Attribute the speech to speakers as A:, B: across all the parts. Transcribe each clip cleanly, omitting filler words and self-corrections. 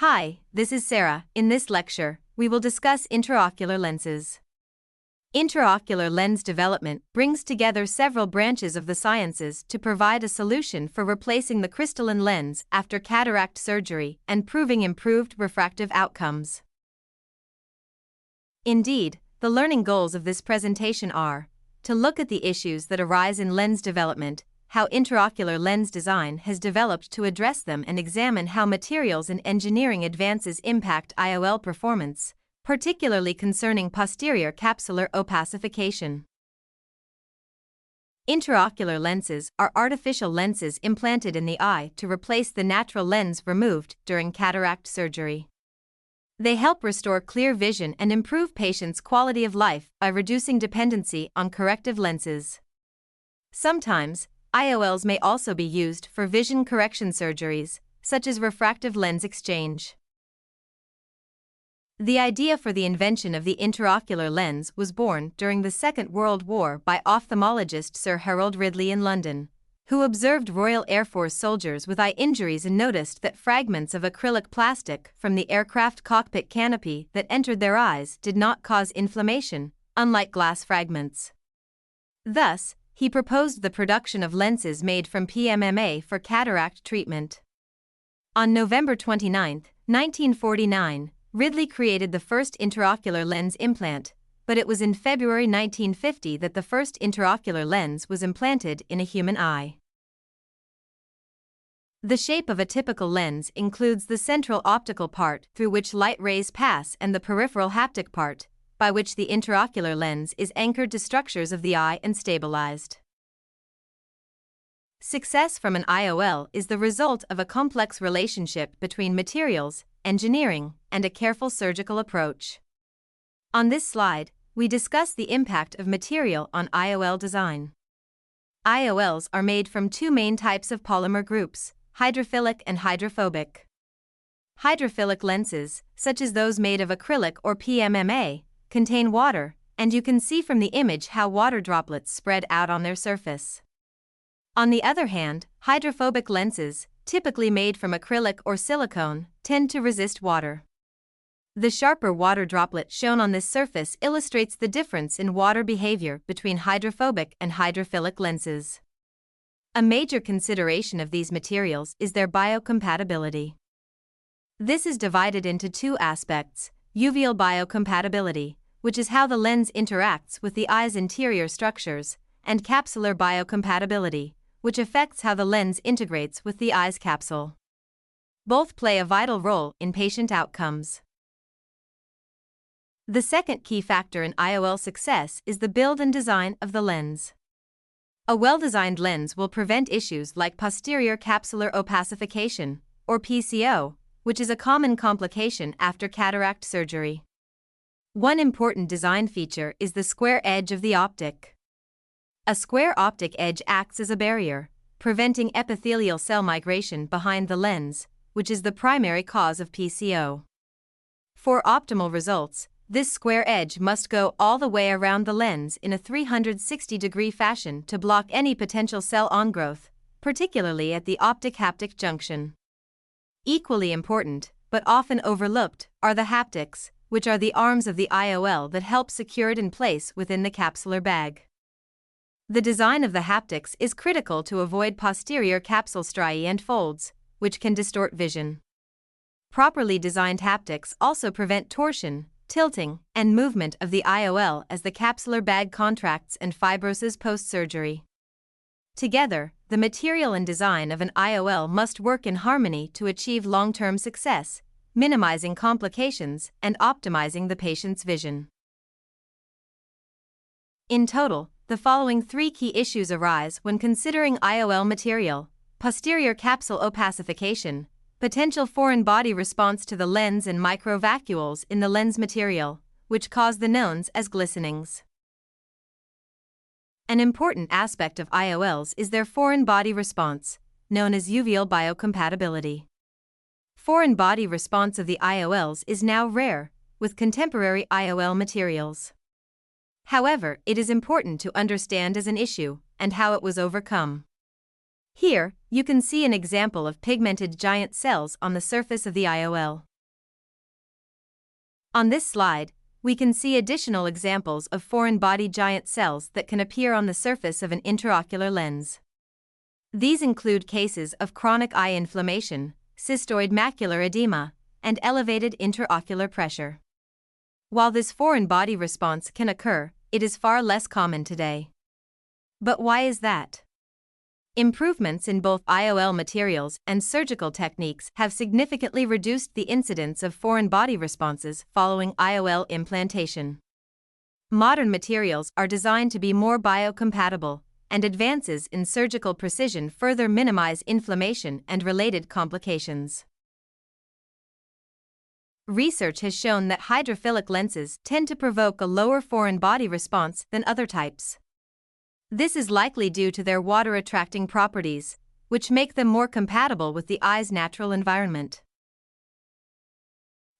A: Hi, this is Sarah. In this lecture, we will discuss intraocular lenses. Intraocular lens development brings together several branches of the sciences to provide a solution for replacing the crystalline lens after cataract surgery and proving improved refractive outcomes. Indeed, the learning goals of this presentation are to look at the issues that arise in lens development, how intraocular lens design has developed to address them, and examine how materials and engineering advances impact IOL performance, particularly concerning posterior capsular opacification. Intraocular lenses are artificial lenses implanted in the eye to replace the natural lens removed during cataract surgery. They help restore clear vision and improve patients' quality of life by reducing dependency on corrective lenses. Sometimes, IOLs may also be used for vision correction surgeries, such as refractive lens exchange. The idea for the invention of the intraocular lens was born during the Second World War by ophthalmologist Sir Harold Ridley in London, who observed Royal Air Force soldiers with eye injuries and noticed that fragments of acrylic plastic from the aircraft cockpit canopy that entered their eyes did not cause inflammation, unlike glass fragments. Thus, he proposed the production of lenses made from PMMA for cataract treatment. On November 29, 1949, Ridley created the first intraocular lens implant, but it was in February 1950 that the first intraocular lens was implanted in a human eye. The shape of a typical lens includes the central optical part through which light rays pass and the peripheral haptic part, by which the intraocular lens is anchored to structures of the eye and stabilized. Success from an IOL is the result of a complex relationship between materials, engineering, and a careful surgical approach. On this slide, we discuss the impact of material on IOL design. IOLs are made from two main types of polymer groups, hydrophilic and hydrophobic. Hydrophilic lenses, such as those made of acrylic or PMMA, contain water, and you can see from the image how water droplets spread out on their surface. On the other hand, hydrophobic lenses, typically made from acrylic or silicone, tend to resist water. The sharper water droplet shown on this surface illustrates the difference in water behavior between hydrophobic and hydrophilic lenses. A major consideration of these materials is their biocompatibility. This is divided into two aspects: uveal biocompatibility, which is how the lens interacts with the eye's interior structures, and capsular biocompatibility, which affects how the lens integrates with the eye's capsule. Both play a vital role in patient outcomes. The second key factor in IOL success is the build and design of the lens. A well-designed lens will prevent issues like posterior capsular opacification, or PCO, which is a common complication after cataract surgery. One important design feature is the square edge of the optic. A square optic edge acts as a barrier, preventing epithelial cell migration behind the lens, which is the primary cause of PCO. For optimal results, this square edge must go all the way around the lens in a 360-degree fashion to block any potential cell ongrowth, particularly at the optic-haptic junction. Equally important, but often overlooked, are the haptics, which are the arms of the IOL that help secure it in place within the capsular bag. The design of the haptics is critical to avoid posterior capsule striae and folds, which can distort vision. Properly designed haptics also prevent torsion, tilting, and movement of the IOL as the capsular bag contracts and fibroses post-surgery. Together, the material and design of an IOL must work in harmony to achieve long-term success, minimizing complications and optimizing the patient's vision. In total, the following three key issues arise when considering IOL material: posterior capsule opacification, potential foreign body response to the lens, and microvacuoles in the lens material, which cause the knowns as glistenings. An important aspect of IOLs is their foreign body response, known as uveal biocompatibility. Foreign body response of the IOLs is now rare, with contemporary IOL materials. However, it is important to understand as an issue, and how it was overcome. Here, you can see an example of pigmented giant cells on the surface of the IOL. On this slide, we can see additional examples of foreign body giant cells that can appear on the surface of an intraocular lens. These include cases of chronic eye inflammation, cystoid macular edema, and elevated intraocular pressure. While this foreign body response can occur, it is far less common today. But why is that? Improvements in both IOL materials and surgical techniques have significantly reduced the incidence of foreign body responses following IOL implantation. Modern materials are designed to be more biocompatible, and advances in surgical precision further minimize inflammation and related complications. Research has shown that hydrophilic lenses tend to provoke a lower foreign body response than other types. This is likely due to their water-attracting properties, which make them more compatible with the eye's natural environment.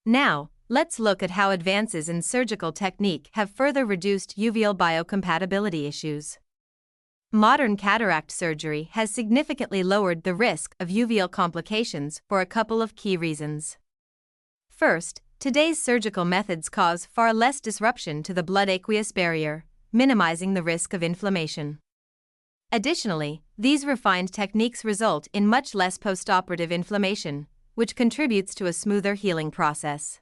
A: Now, let's look at how advances in surgical technique have further reduced uveal biocompatibility issues. Modern cataract surgery has significantly lowered the risk of uveal complications for a couple of key reasons. First, today's surgical methods cause far less disruption to the blood-aqueous barrier, minimizing the risk of inflammation. Additionally, these refined techniques result in much less postoperative inflammation, which contributes to a smoother healing process.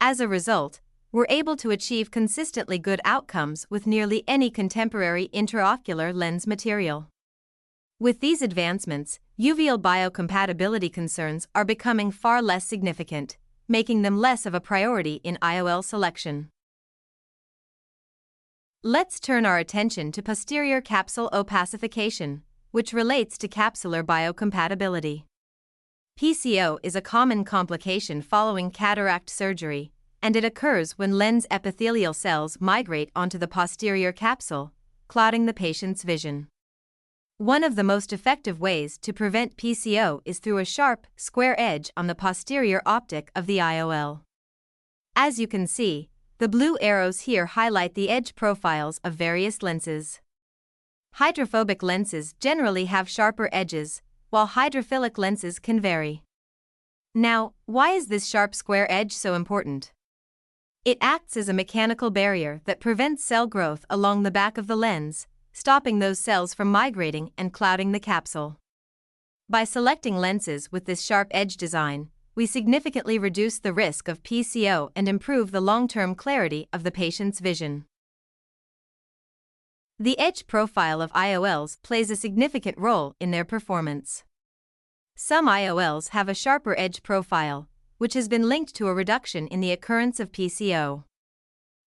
A: As a result, we're able to achieve consistently good outcomes with nearly any contemporary intraocular lens material. With these advancements, uveal biocompatibility concerns are becoming far less significant, making them less of a priority in IOL selection. Let's turn our attention to posterior capsule opacification, which relates to capsular biocompatibility. PCO is a common complication following cataract surgery, and it occurs when lens epithelial cells migrate onto the posterior capsule, clouding the patient's vision. One of the most effective ways to prevent PCO is through a sharp, square edge on the posterior optic of the IOL. As you can see, the blue arrows here highlight the edge profiles of various lenses. Hydrophobic lenses generally have sharper edges, while hydrophilic lenses can vary. Now, why is this sharp square edge so important? It acts as a mechanical barrier that prevents cell growth along the back of the lens, stopping those cells from migrating and clouding the capsule. By selecting lenses with this sharp edge design, we significantly reduce the risk of PCO and improve the long-term clarity of the patient's vision. The edge profile of IOLs plays a significant role in their performance. Some IOLs have a sharper edge profile, which has been linked to a reduction in the occurrence of PCO.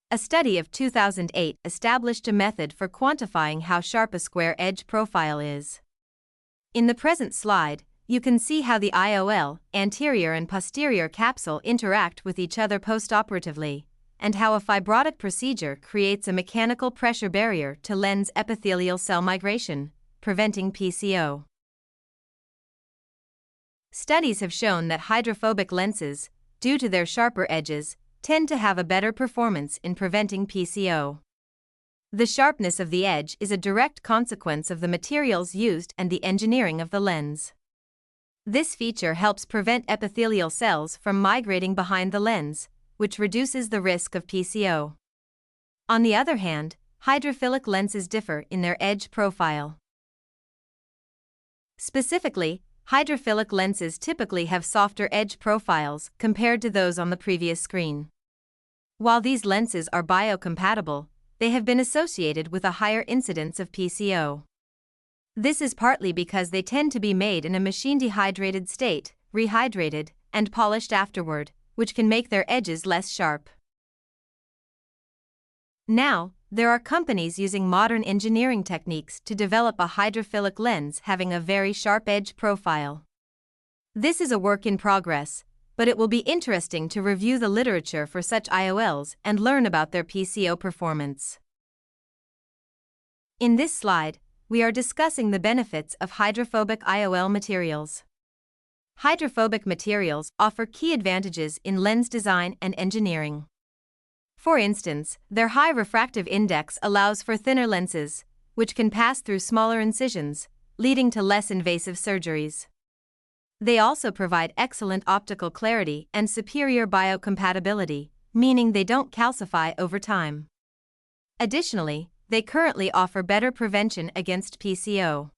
A: A study of 2008 established a method for quantifying how sharp a square edge profile is. In the present slide, you can see how the IOL, anterior and posterior capsule interact with each other postoperatively, and how a fibrotic procedure creates a mechanical pressure barrier to lens epithelial cell migration, preventing PCO. Studies have shown that hydrophobic lenses, due to their sharper edges, tend to have a better performance in preventing PCO. The sharpness of the edge is a direct consequence of the materials used and the engineering of the lens. This feature helps prevent epithelial cells from migrating behind the lens, which reduces the risk of PCO. On the other hand, hydrophilic lenses differ in their edge profile. Specifically, hydrophilic lenses typically have softer edge profiles compared to those on the previous screen. While these lenses are biocompatible, they have been associated with a higher incidence of PCO. This is partly because they tend to be made in a machine-dehydrated state, rehydrated, and polished afterward, which can make their edges less sharp. Now, there are companies using modern engineering techniques to develop a hydrophilic lens having a very sharp edge profile. This is a work in progress, but it will be interesting to review the literature for such IOLs and learn about their PCO performance. In this slide, we are discussing the benefits of hydrophobic IOL materials. Hydrophobic materials offer key advantages in lens design and engineering. For instance, their high refractive index allows for thinner lenses, which can pass through smaller incisions, leading to less invasive surgeries. They also provide excellent optical clarity and superior biocompatibility, meaning they don't calcify over time. Additionally, they currently offer better prevention against PCO.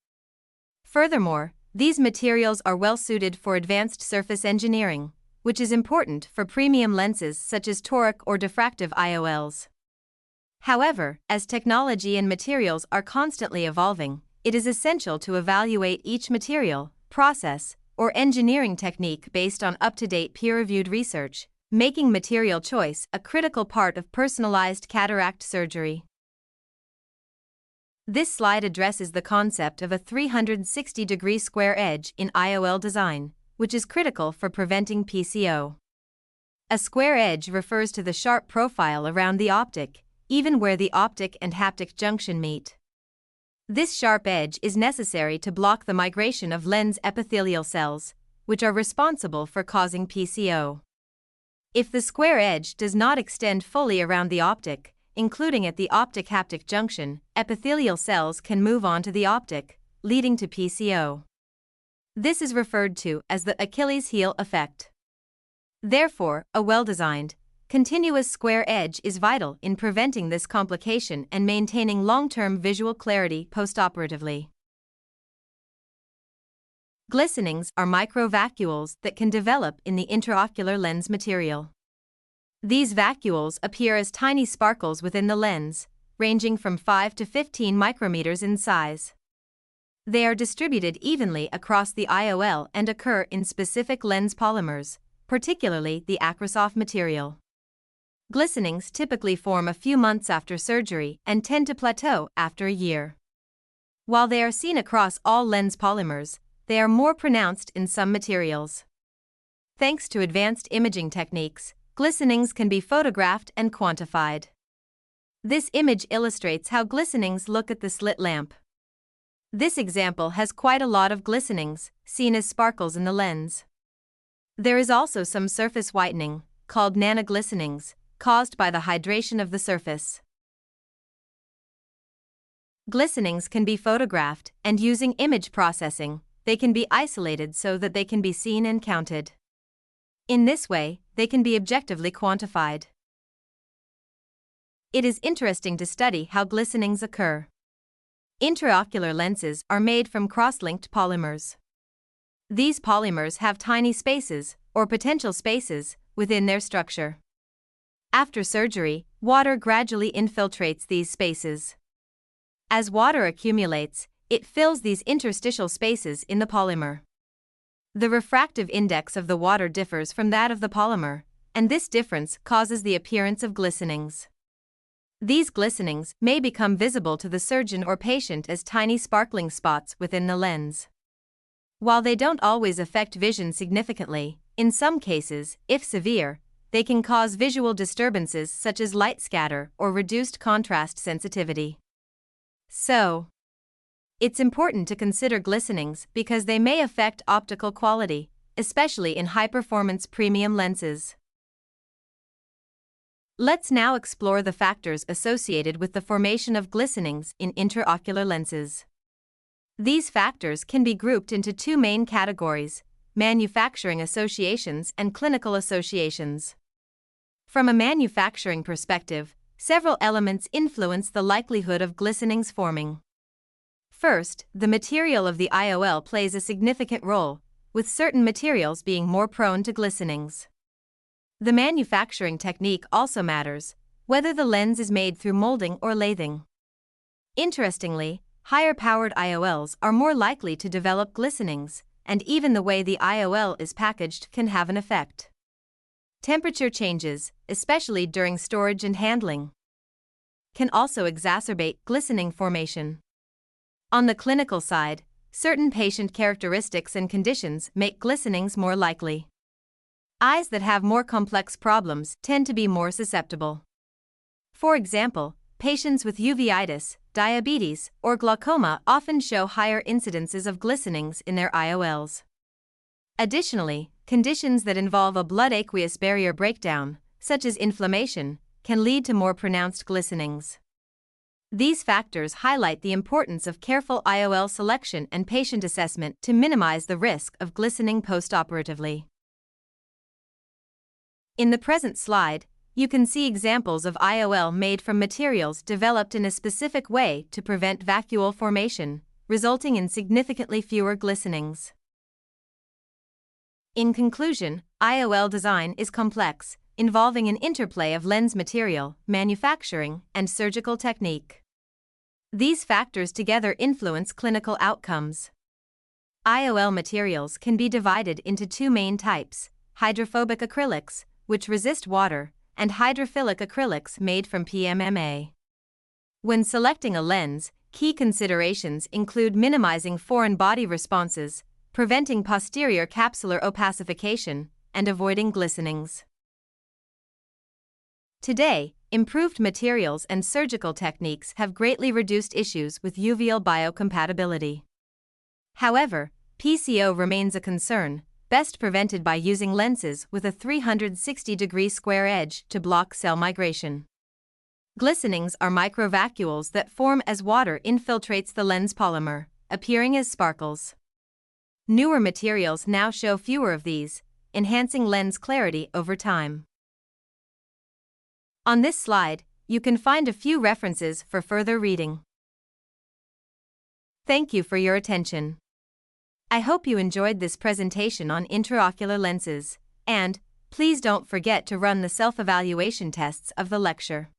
A: Furthermore, these materials are well suited for advanced surface engineering, which is important for premium lenses such as toric or diffractive IOLs. However, as technology and materials are constantly evolving, it is essential to evaluate each material, process, or engineering technique based on up-to-date peer-reviewed research, making material choice a critical part of personalized cataract surgery. This slide addresses the concept of a 360-degree square edge in IOL design, which is critical for preventing PCO. A square edge refers to the sharp profile around the optic, even where the optic and haptic junction meet. This sharp edge is necessary to block the migration of lens epithelial cells, which are responsible for causing PCO. If the square edge does not extend fully around the optic, including at the optic-haptic junction, epithelial cells can move on to the optic, leading to PCO. This is referred to as the Achilles heel effect. Therefore, a well-designed, continuous square edge is vital in preventing this complication and maintaining long-term visual clarity postoperatively. Glistenings are microvacuoles that can develop in the intraocular lens material. These vacuoles appear as tiny sparkles within the lens, ranging from 5 to 15 micrometers in size. They are distributed evenly across the IOL and occur in specific lens polymers, particularly the Acrysoft material. Glistenings typically form a few months after surgery and tend to plateau after a year. While they are seen across all lens polymers, they are more pronounced in some materials. Thanks to advanced imaging techniques, glistenings can be photographed and quantified. This image illustrates how glistenings look at the slit lamp. This example has quite a lot of glistenings, seen as sparkles in the lens. There is also some surface whitening, called nanoglistenings, caused by the hydration of the surface. Glistenings can be photographed, and using image processing, they can be isolated so that they can be seen and counted. In this way, they can be objectively quantified. It is interesting to study how glistenings occur. Intraocular lenses are made from cross-linked polymers. These polymers have tiny spaces, or potential spaces, within their structure. After surgery, water gradually infiltrates these spaces. As water accumulates, it fills these interstitial spaces in the polymer. The refractive index of the water differs from that of the polymer, and this difference causes the appearance of glistenings. These glistenings may become visible to the surgeon or patient as tiny sparkling spots within the lens. While they don't always affect vision significantly, in some cases, if severe, they can cause visual disturbances such as light scatter or reduced contrast sensitivity. So, it's important to consider glistenings because they may affect optical quality, especially in high-performance premium lenses. Let's now explore the factors associated with the formation of glistenings in intraocular lenses. These factors can be grouped into two main categories: manufacturing associations and clinical associations. From a manufacturing perspective, several elements influence the likelihood of glistenings forming. First, the material of the IOL plays a significant role, with certain materials being more prone to glistenings. The manufacturing technique also matters, whether the lens is made through molding or lathing. Interestingly, higher-powered IOLs are more likely to develop glistenings, and even the way the IOL is packaged can have an effect. Temperature changes, especially during storage and handling, can also exacerbate glistening formation. On the clinical side, certain patient characteristics and conditions make glistenings more likely. Eyes that have more complex problems tend to be more susceptible. For example, patients with uveitis, diabetes, or glaucoma often show higher incidences of glistenings in their IOLs. Additionally, conditions that involve a blood-aqueous barrier breakdown, such as inflammation, can lead to more pronounced glistenings. These factors highlight the importance of careful IOL selection and patient assessment to minimize the risk of glistening postoperatively. In the present slide, You can see examples of IOL made from materials developed in a specific way to prevent vacuole formation, resulting in significantly fewer glistenings. In conclusion, IOL design is complex, involving an interplay of lens material, manufacturing, and surgical technique. These factors together influence clinical outcomes. IOL materials can be divided into two main types: hydrophobic acrylics, which resist water, and hydrophilic acrylics made from PMMA. When selecting a lens, key considerations include minimizing foreign body responses, preventing posterior capsular opacification, and avoiding glistenings. Today, improved materials and surgical techniques have greatly reduced issues with uveal biocompatibility. However, PCO remains a concern, best prevented by using lenses with a 360-degree square edge to block cell migration. Glistenings are microvacuoles that form as water infiltrates the lens polymer, appearing as sparkles. Newer materials now show fewer of these, enhancing lens clarity over time. On this slide, you can find a few references for further reading. Thank you for your attention. I hope you enjoyed this presentation on intraocular lenses, and please don't forget to run the self-evaluation tests of the lecture.